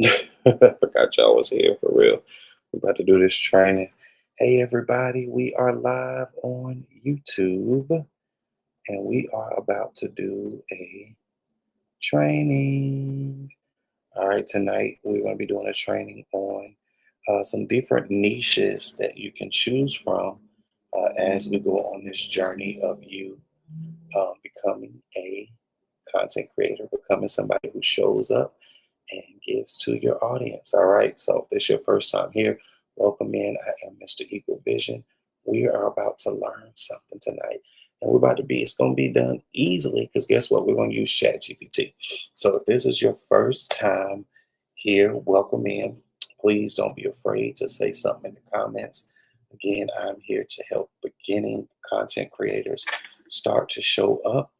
I forgot y'all was here for real. We're about to do this training. Hey, everybody, we are live on YouTube and we are about to do a training. All right, tonight we're going to be doing a training on some different niches that you can choose from as we go on this journey of you becoming a content creator, becoming somebody who shows up and gives to your audience. All right. So if this is your first time here, welcome in. I am Mr. Eagle Vision. We are about to learn something tonight. And it's going to be done easily because guess what? We're going to use ChatGPT. So if this is your first time here, welcome in. Please don't be afraid to say something in the comments. Again, I'm here to help beginning content creators start to show up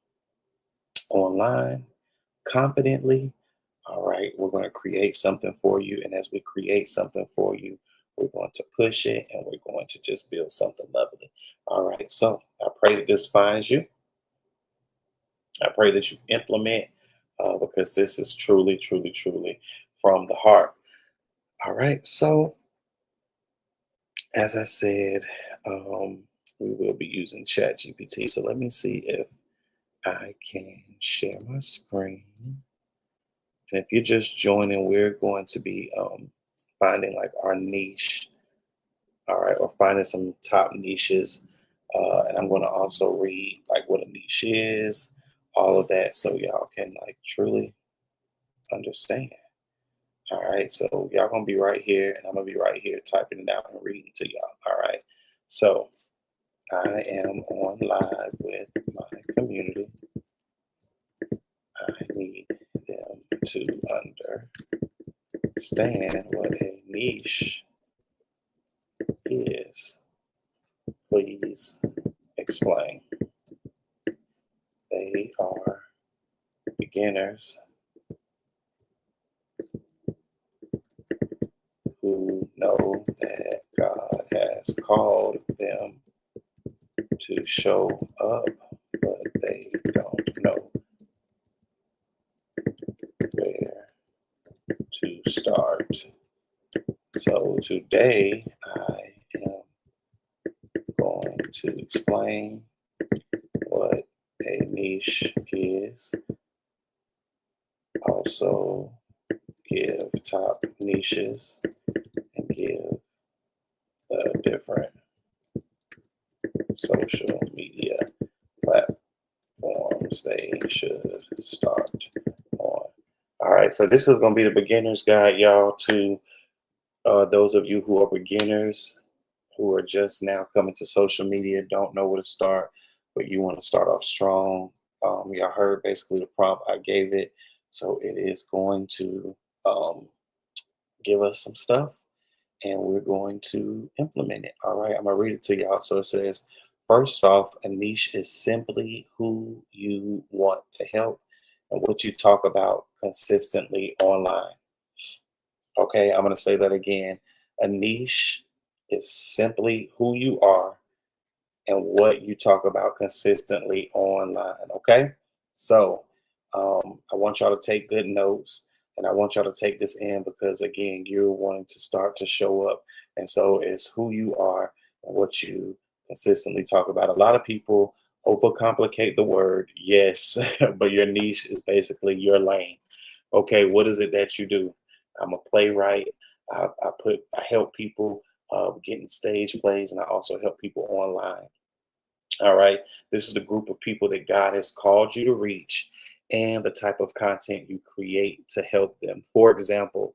online confidently. All right, we're going to create something for you. And as we create something for you, we're going to push it and we're going to just build something lovely. All right, so I pray that this finds you. I pray that you implement because this is truly, truly, truly from the heart. All right, so as I said, we will be using ChatGPT. So let me see if I can share my screen. And if you're just joining, we're going to be finding like our niche, all right, or finding some top niches. And I'm going to also read like what a niche is, all of that, so y'all can like truly understand. All right, so y'all gonna be right here, and I'm gonna be right here typing it out and reading to y'all. All right, so I am on live with my community. I need them to understand what a niche is. Please explain. They are beginners who know that God has called them to show up, but they don't know where to start. So today I am going to explain what a niche is, also give top niches, and give the different social media platforms they should start on. All right, so this is going to be the beginner's guide, y'all, to those of you who are beginners, who are just now coming to social media, don't know where to start, but you want to start off strong. Y'all heard basically the prompt I gave it. So it is going to um, give us some stuff and we're going to implement it. All right, I'm gonna read it to y'all. So it says, first off, a niche is simply who you want to help and what you talk about consistently online. Okay, I'm gonna say that again. A niche is simply who you are and what you talk about consistently online. Okay, so I want y'all to take good notes and I want y'all to take this in because, again, you're wanting to start to show up. And so it's who you are and what you consistently talk about. A lot of people overcomplicate the word, yes, but your niche is basically your lane. Okay, what is it that you do? I'm a playwright. I help people getting stage plays, and I also help people online. All right. This is the group of people that God has called you to reach and the type of content you create to help them. For example,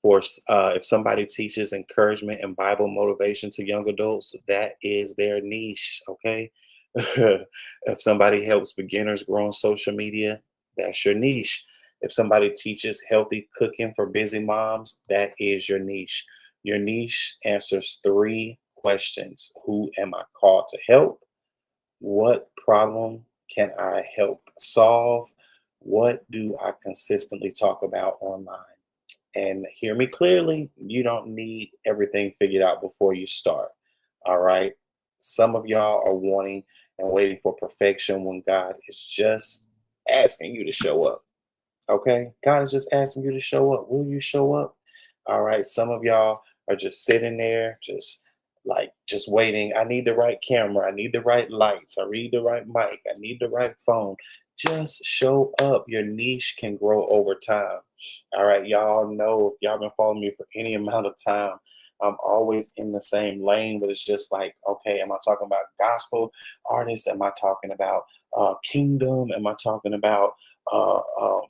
if somebody teaches encouragement and Bible motivation to young adults, that is their niche. Okay. If somebody helps beginners grow on social media, that's your niche. If somebody teaches healthy cooking for busy moms, that is your niche. Your niche answers three questions: who am I called to help? What problem can I help solve? What do I consistently talk about online? And hear me clearly, you don't need everything figured out before you start. All right. Some of y'all are wanting and waiting for perfection when God is just asking you to show up. Okay, God is just asking you to show up. Will you show up? All right, some of y'all are just sitting there, just waiting. I need the right camera. I need the right lights. I need the right mic. I need the right phone. Just show up. Your niche can grow over time. All right, y'all know if y'all been following me for any amount of time, I'm always in the same lane, but it's just like, okay, am I talking about gospel artists? Am I talking about kingdom? Am I talking about uh, um,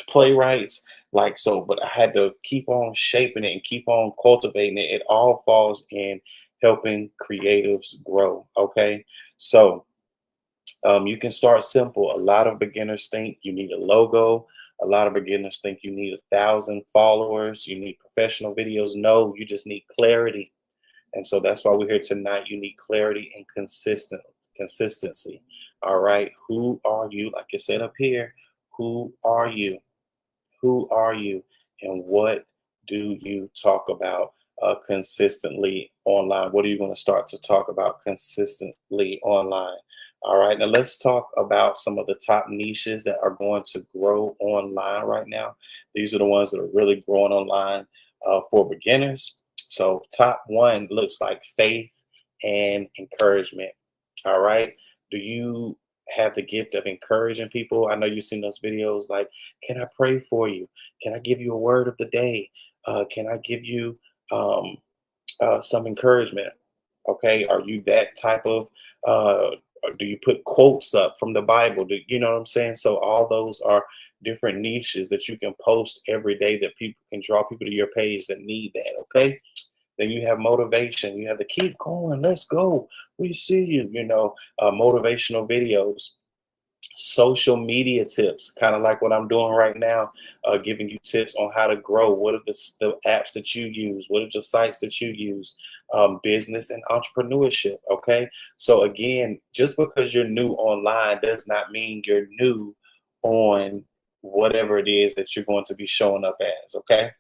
playwrights? Like, so, but I had to keep on shaping it and keep on cultivating it. It all falls in helping creatives grow. Okay, so you can start simple. A lot of beginners think you need a logo. A lot of beginners think you need 1,000 followers. You need professional videos. No, you just need clarity. And so that's why we're here tonight. You need clarity and consistency. All right. Who are you? Like I said up here, who are you? Who are you? And what do you talk about consistently online? What are you going to start to talk about consistently online? All right, now let's talk about some of the top niches that are going to grow online right now. These are the ones that are really growing online for beginners. So, top one looks like faith and encouragement. All right, do you have the gift of encouraging people? I know you've seen those videos like, can I pray for you? Can I give you a word of the day? Can I give you um, some encouragement? Okay, are you that type of? Or do you put quotes up from the Bible? Do you know what I'm saying? So all those are different niches that you can post every day that people can draw people to your page that need that. Okay, then you have motivation. You have to keep going. Let's go. We see you. Motivational videos, social media tips, kind of like what I'm doing right now, giving you tips on how to grow. What are the apps that you use? What are the sites that you use? Business and entrepreneurship. Okay. So, again, just because you're new online does not mean you're new on whatever it is that you're going to be showing up as. Okay.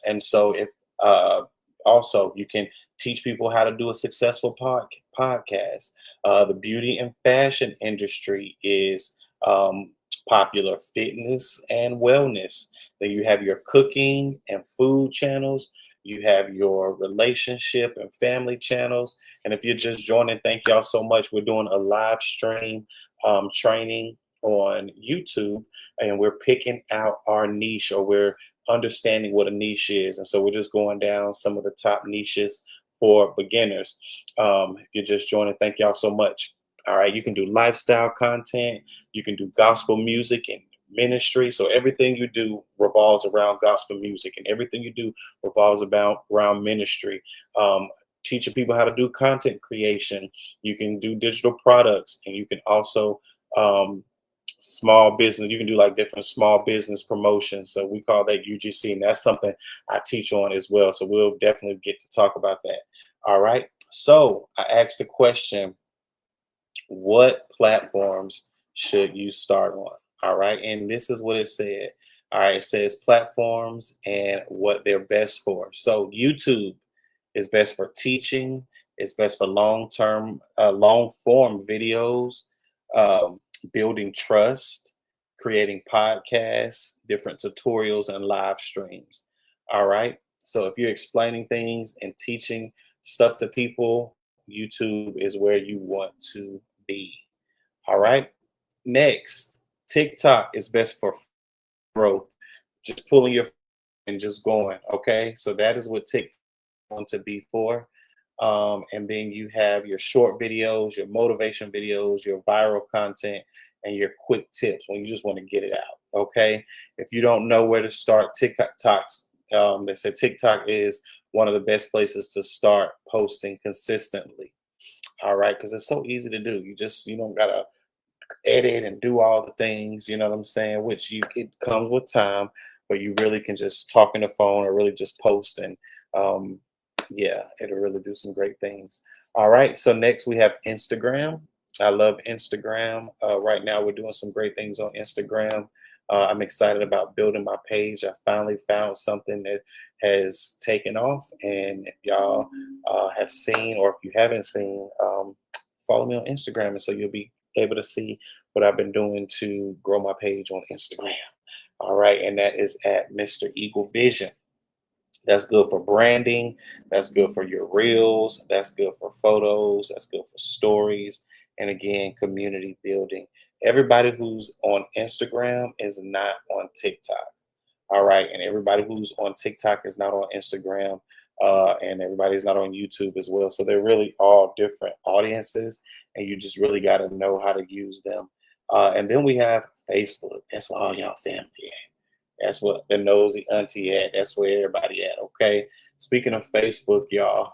And so, if uh, also you can teach people how to do a successful podcast. The beauty and fashion industry is um, popular, fitness and wellness. Then you have your cooking and food channels. You have your relationship and family channels. And if you're just joining, thank y'all so much. We're doing a live stream training on YouTube, and we're picking out our niche, or we're understanding what a niche is. And so we're just going down some of the top niches for beginners. If you're just joining, thank y'all so much. All right, you can do lifestyle content, you can do gospel music and ministry. So everything you do revolves around gospel music, and everything you do revolves about around ministry. Um, Teaching people how to do content creation. You can do digital products, and you can also um, small business. You can do like different small business promotions. So we call that UGC, and that's something I teach on as well. So we'll definitely get to talk about that. All right. So I asked the question, what platforms should you start on? All right. And this is what it said. All right. It says platforms and what they're best for. So YouTube is best for teaching, it's best for long form videos, building trust, creating podcasts, different tutorials, and live streams. All right. So if you're explaining things and teaching stuff to people, YouTube is where you want to be. All right. Next, TikTok is best for growth, just pulling your and just going. Okay. So that is what TikTok want to be for. And then you have your short videos, your motivation videos, your viral content, and your quick tips when you just want to get it out. Okay. If you don't know where to start, they said TikTok is one of the best places to start posting consistently. All right. Because it's so easy to do. You don't got to edit and do all the things, you know what I'm saying? Which it comes with time, but you really can just talk on the phone or really just post, and um, yeah, it'll really do some great things. All right, so next we have Instagram. I love Instagram. Right now, we're doing some great things on Instagram. I'm excited about building my page. I finally found something that has taken off, and if y'all have seen, or if you haven't seen, follow me on Instagram, and so you'll be able to see what I've been doing to grow my page on Instagram. All right, and that is at Mr. Eagle Vision. That's good for branding. That's good for your reels. That's good for photos. That's good for stories. And again, community building. Everybody who's on Instagram is not on TikTok. All right. And everybody who's on TikTok is not on Instagram. And everybody's not on YouTube as well. So they're really all different audiences. And you just really got to know how to use them. And then we have Facebook. That's where all y'all family at. That's what the nosy auntie at. That's where everybody at. Okay. Speaking of Facebook, y'all,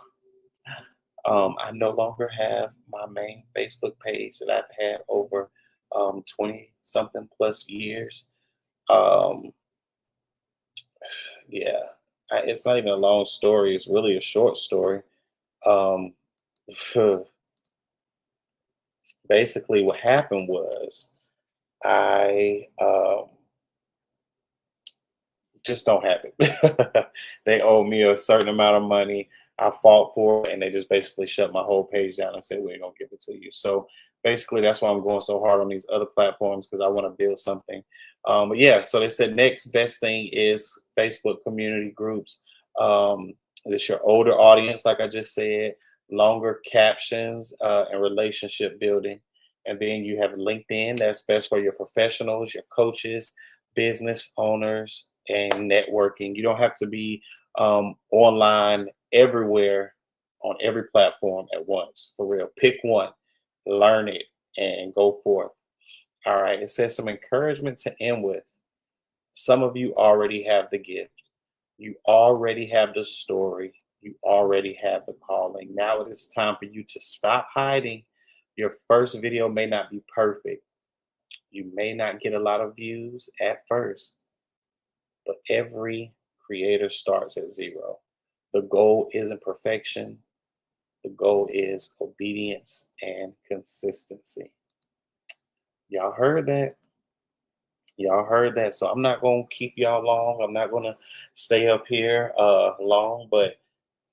I no longer have my main Facebook page that I've had over 20 something plus years. Um, yeah, it's not even a long story. It's really a short story. Um, basically, what happened was I just don't have it. They owe me a certain amount of money. I fought for it, and they just basically shut my whole page down and said, "We ain't gonna give it to you." So basically, that's why I'm going so hard on these other platforms because I want to build something. But yeah, so they said next best thing is Facebook community groups. Um, it's your older audience, like I just said, longer captions and relationship building. And then you have LinkedIn. That's best for your professionals, your coaches, business owners, and networking. You don't have to be online everywhere on every platform at once. For real, pick one, learn it, and go forth. All right. It says some encouragement to end with. Some of you already have the gift. You already have the story. You already have the calling. Now it is time for you to stop hiding. Your first video may not be perfect. You may not get a lot of views at first, but every creator starts at zero. The goal isn't perfection, the goal is obedience and consistency. Y'all heard that? Y'all heard that. So I'm not going to keep y'all long. I'm not going to stay up here long, but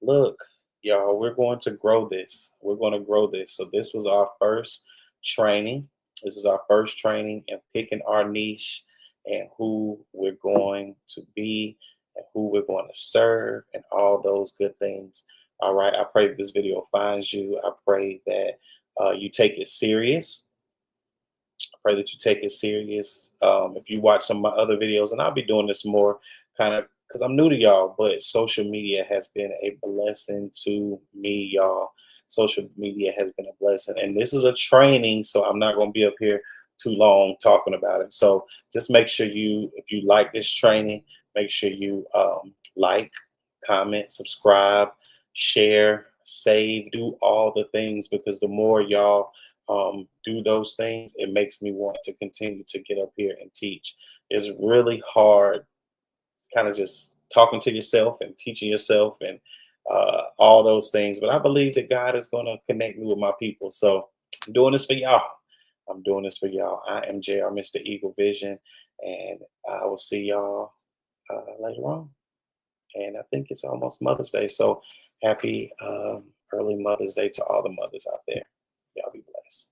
look, y'all, we're going to grow this. We're going to grow this. So this was our first training. This is our first training in picking our niche and who we're going to be and who we're going to serve and all those good things. All right. I pray that this video finds you. I pray that you take it serious. I pray that you take it serious. If you watch some of my other videos, and I'll be doing this more kind of because I'm new to y'all, but social media has been a blessing to me, y'all. Social media has been a blessing. And this is a training, so I'm not going to be up here too long talking about it. So just make sure you, if you like this training, make sure you like, comment, subscribe, share, save, do all the things because the more y'all do those things, it makes me want to continue to get up here and teach. It's really hard kind of just talking to yourself and teaching yourself and all those things. But I believe that God is going to connect me with my people. So I'm doing this for y'all. I'm doing this for y'all. I am JR, Mr. Eagle Vision, and I will see y'all later on. And I think it's almost Mother's Day. So happy early Mother's Day to all the mothers out there. Y'all be blessed.